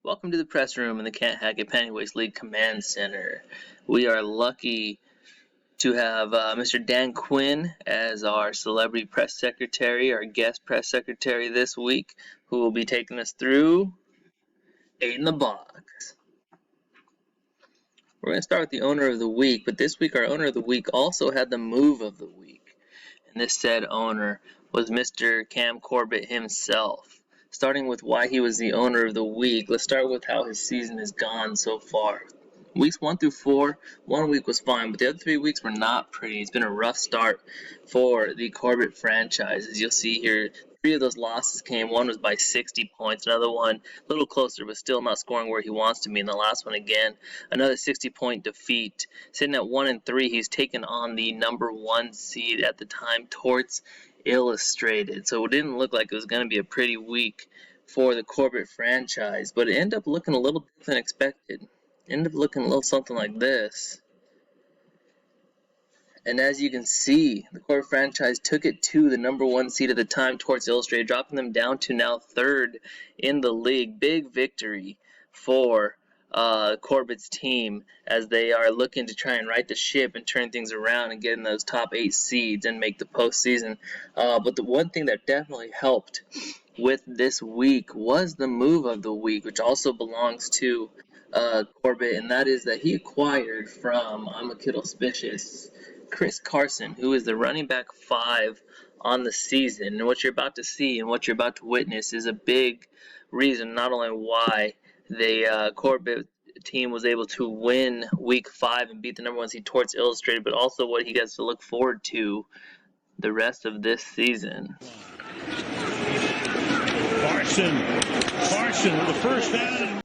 Welcome to the press room in the Can't Hack It Pantywaist League Command Center. We are lucky to have Mr. Dan Quinn as our celebrity press secretary, our guest press secretary this week, who will be taking us through 8 in the Box. We're going to start with the owner of the week, but this week our owner of the week also had the move of the week. And this said owner was Mr. Cam Corbett himself. Starting with why he was the owner of the week, let's start with how his season has gone so far. Weeks 1 through 4, 1 week was fine, but the other 3 weeks were not pretty. It's been a rough start for the Corbett franchise. As you'll see here, 3 of those losses came. One was by 60 points, another one a little closer, but still not scoring where he wants to be. And the last one again, another 60-point defeat. Sitting at 1-3, he's taken on the number 1 seed at the time, Torts Illustrated. So it didn't look like it was going to be a pretty week for the Corbett franchise, but it ended up looking a little different than expected. Ended up looking a little something like this. And as you can see, the Corbett franchise took it to the number 1 seed at the time, Torts Illustrated, dropping them down to now 3rd in the league. Big victory for Corbett's team as they are looking to try and right the ship and turn things around and get in those top 8 seeds and make the postseason. But the one thing that definitely helped with this week was the move of the week, which also belongs to Corbett, and that is that he acquired from, I'm a Kittle Spicious, Chris Carson, who is the running back 5 on the season. And what you're about to see and what you're about to witness is a big reason not only why the Corbett team was able to win week 5 and beat the number 1 seed Torts Illustrated, but also what he gets to look forward to the rest of this season. Carson with the first down.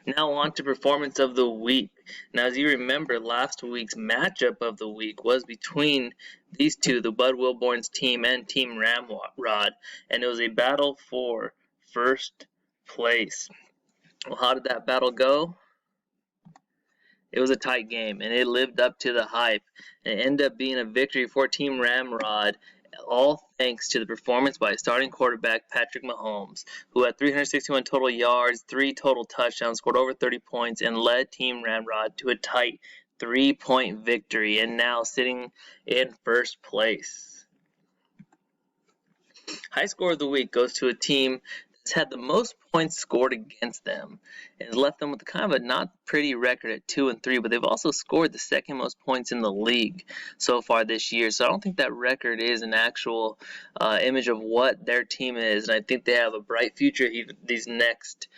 Now on to performance of the week. Now, as you remember, last week's matchup of the week was between these two, the Bud Wilborn's team and Team Ramrod, and it was a battle for first place. Well, how did that battle go? It was a tight game, and it lived up to the hype. And it ended up being a victory for Team Ramrod, all thanks to the performance by starting quarterback Patrick Mahomes, who had 361 total yards, 3 total touchdowns, scored over 30 points, and led Team Ramrod to a tight 3-point victory, and now sitting in first place. High score of the week goes to a team that's had the most points scored against them and has left them with kind of a not pretty record at 2-3, but they've also scored the second most points in the league so far this year. So I don't think that record is an actual image of what their team is, and I think they have a bright future these next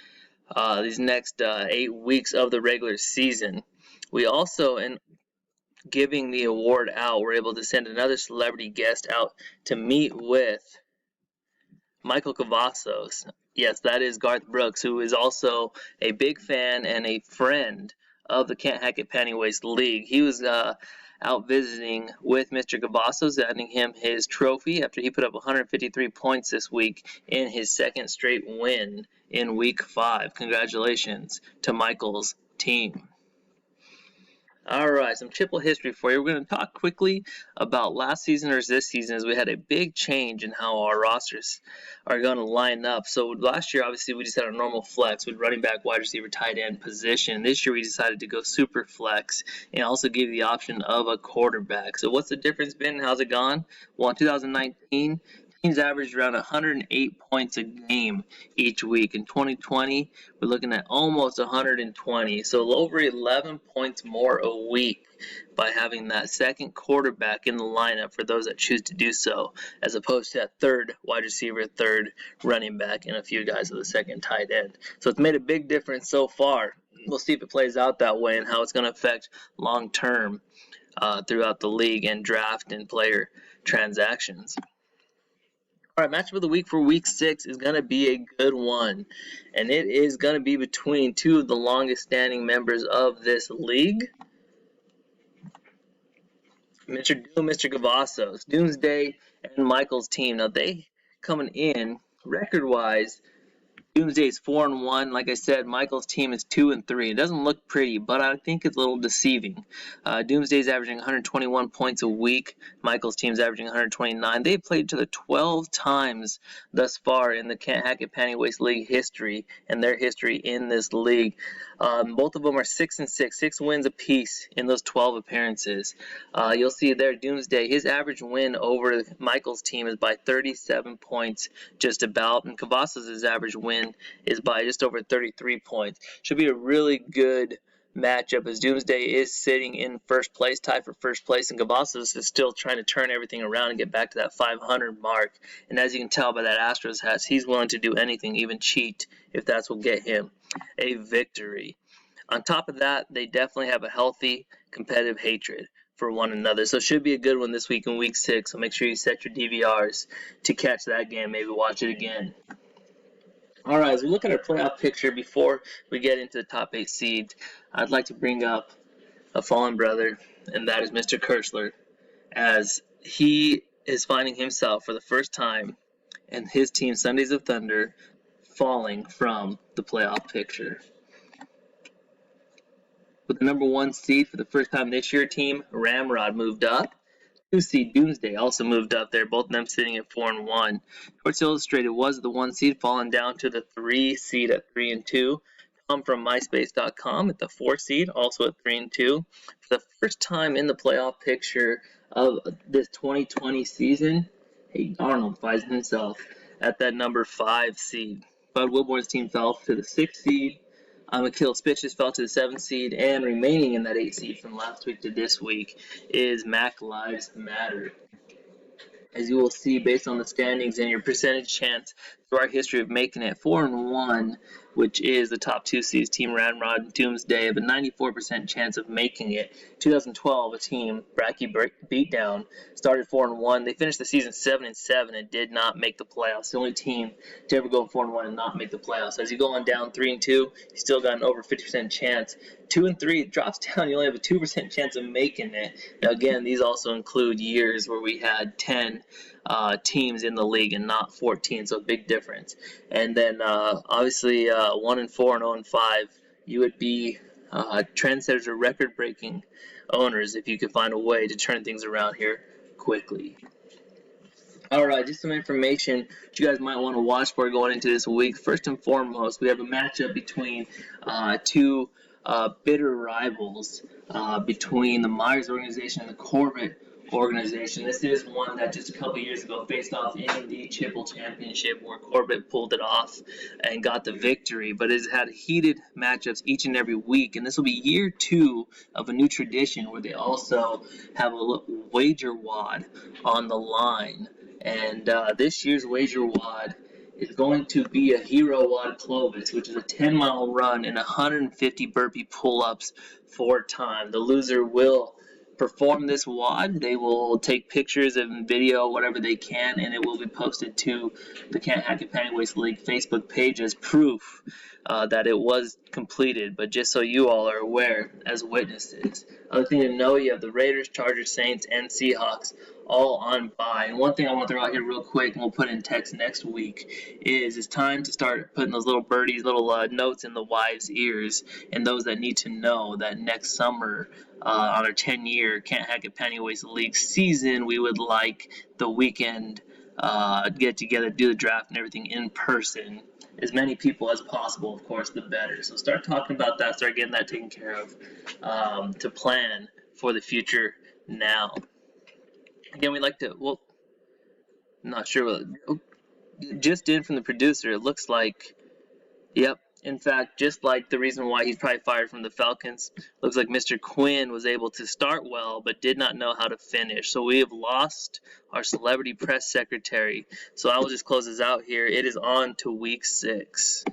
8 weeks of the regular season. We also, in giving the award out, were able to send another celebrity guest out to meet with Michael Cavazos. Yes, that is Garth Brooks, who is also a big fan and a friend of the Can't Hack It Pantywaist League. He was out visiting with Mr. Cavazos, handing him his trophy after he put up 153 points this week in his second straight win in Week 5. Congratulations to Michael's team. Alright, some CHIPL history for you. We're going to talk quickly about last season versus this season, as we had a big change in how our rosters are going to line up. So last year, obviously, we just had our normal flex with running back, wide receiver, tight end position. This year, we decided to go super flex and also give the option of a quarterback. So what's the difference been? How's it gone? Well, in 2019, teams averaged around 108 points a game each week. In 2020, we're looking at almost 120, so over 11 points more a week by having that second quarterback in the lineup for those that choose to do so, as opposed to that third wide receiver, third running back, and a few guys with a second tight end. So it's made a big difference so far. We'll see if it plays out that way and how it's going to affect long term throughout the league and draft and player transactions. All right, matchup of the week for Week 6 is going to be a good one, and it is going to be between two of the longest-standing members of this league, Mr. Doom, Mr. Cavazos, Doomsday, and Michael's team. Now, they coming in record-wise Doomsday is 4-1. Like I said, Michael's team is 2-3. It doesn't look pretty, but I think it's a little deceiving. Doomsday's averaging 121 points a week. Michael's team's averaging 129. They've played each other 12 times thus far in the Can't Hack It Pantywaist League history and their history in this league. Both of them are 6-6, 6 wins apiece in those 12 appearances. You'll see there, Doomsday, his average win over Michael's team is by 37 points, just about, and Cavazos' average win is by just over 33 points. Should be a really good matchup as Doomsday is sitting in first place, tied for first place, and Cavazos is still trying to turn everything around and get back to that 500 mark. And as you can tell by that Astros hat, he's willing to do anything, even cheat, if that's what will get him a victory. On top of that, they definitely have a healthy, competitive hatred for one another. So it should be a good one this week in week 6. So make sure you set your DVRs to catch that game, maybe watch it again. All right, as we look at our playoff picture before we get into the top 8 seeds, I'd like to bring up a fallen brother, and that is Mr. Kirschler, as he is finding himself for the first time and his team, Sundays of Thunder, falling from the playoff picture. With the number 1 seed for the first time this year, team Ramrod moved up. 2 seed Doomsday also moved up there, both of them sitting at 4-1. Sports Illustrated was the 1 seed, falling down to the 3 seed at 3-2. Tom from MySpace.com at the 4 seed, also at 3-2. For the first time in the playoff picture of this 2020 season, hey, Arnold finds himself at that number 5 seed. Bud Wilborn's team fell to the 6th seed. Akil Spitches fell to the 7th seed, and remaining in that 8th seed from last week to this week is Mac Lives Matter. As you will see, based on the standings and your percentage chance through our history of making it, 4-1, which is the top 2 seeds, Team Ramrod and Doomsday, have a 94% chance of making it. 2012, a team, Bracky Beatdown, started 4-1. They finished the season 7-7 and did not make the playoffs. The only team to ever go 4-1 and not make the playoffs. As you go on down 3-2, you still got an over 50% chance. 2-3 drops down. You only have a 2% chance of making it. Now, again, these also include years where we had 10 teams in the league and not 14, so a big difference. And then obviously 1-4 and 0-5, you would be trendsetters or record-breaking owners if you could find a way to turn things around here quickly. All right, just some information that you guys might want to watch for going into this week. First and foremost, we have a matchup between two bitter rivals between the Myers organization and the Corbett organization. This is one that just a couple years ago faced off in the CHIPL championship where Corbett pulled it off and got the victory, but it's had heated matchups each and every week, and this will be year 2 of a new tradition where they also have a wager wad on the line. And this year's wager wad is going to be a Hero Wad Clovis, which is a 10-mile run and 150 burpee pull-ups 4 times. The loser will perform this wad. They will take pictures and video, whatever they can, and it will be posted to the Can't Hack It Pantywaist League Facebook page as proof that it was completed, but just so you all are aware as witnesses. Other thing to know, you have the Raiders, Chargers, Saints, and Seahawks all on bye. And one thing I want to throw out here real quick, and we'll put in text next week, is it's time to start putting those little birdies, little notes in the wives' ears, and those that need to know that next summer on our 10-year Can't Hack It Pantywaist League season, we would like the weekend get together, do the draft and everything in person. As many people as possible, of course, the better. So start talking about that, start getting that taken care of to plan for the future now. Again, we'd like to, well, not sure, just in from the producer, it looks like, yep, in fact, just like the reason why he's probably fired from the Falcons, looks like Mr. Quinn was able to start well, but did not know how to finish. So we have lost our celebrity press secretary. So I will just close this out here. It is on to week 6.